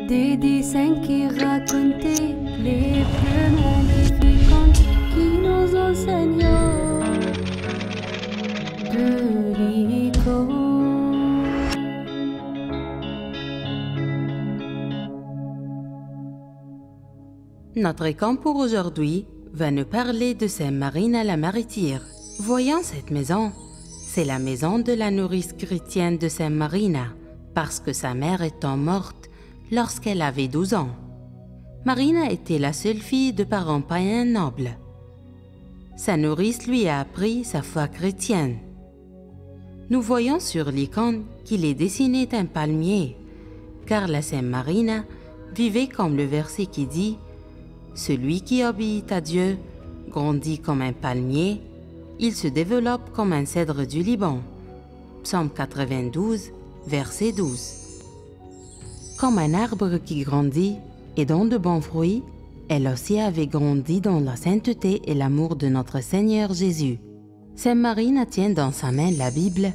Des dessins qui racontaient les plus magnifiques qui nous enseignent de l'icône. Notre camp pour aujourd'hui va nous parler de Sainte Marina la Martyre. Voyons cette maison. C'est la maison de la nourrice chrétienne de Sainte Marina, parce que sa mère étant morte lorsqu'elle avait 12 ans. Marina était la seule fille de parents païens nobles. Sa nourrice lui a appris sa foi chrétienne. Nous voyons sur l'icône qu'il est dessiné un palmier, car la Sainte Marina vivait comme le verset qui dit « Celui qui obéit à Dieu grandit comme un palmier, il se développe comme un cèdre du Liban. » Psaume 92, verset 12. Comme un arbre qui grandit et donne de bons fruits, elle aussi avait grandi dans la sainteté et l'amour de notre Seigneur Jésus. Sainte Marina tient dans sa main la Bible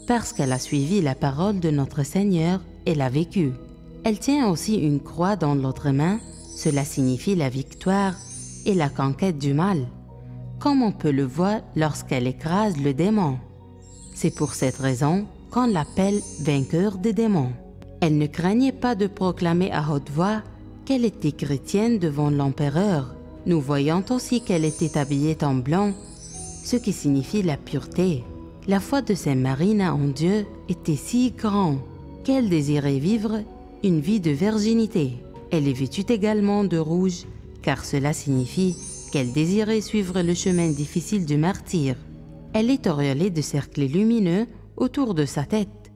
parce qu'elle a suivi la parole de notre Seigneur et l'a vécue. Elle tient aussi une croix dans l'autre main, cela signifie la victoire et la conquête du mal, comme on peut le voir lorsqu'elle écrase le démon. C'est pour cette raison qu'on l'appelle vainqueur des démons. Elle ne craignait pas de proclamer à haute voix qu'elle était chrétienne devant l'empereur. Nous voyons aussi qu'elle était habillée en blanc, ce qui signifie la pureté. La foi de Sainte Marina en Dieu était si grande qu'elle désirait vivre une vie de virginité. Elle est vêtue également de rouge, car cela signifie qu'elle désirait suivre le chemin difficile du martyre. Elle est auréolée de cercles lumineux autour de sa tête,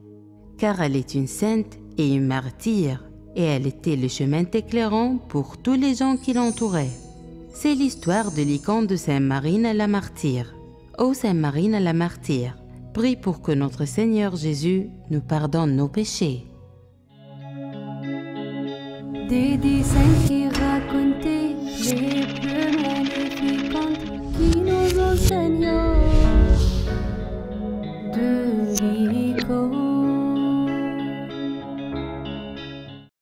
car elle est une sainte et une martyre, et elle était le chemin éclairant pour tous les gens qui l'entouraient. C'est l'histoire de l'icône de Sainte Marina la Martyre. Ô Sainte Marina la Martyre, prie pour que notre Seigneur Jésus nous pardonne nos péchés. Des dessins qui racontaient les plus magnifiques qui nous enseignent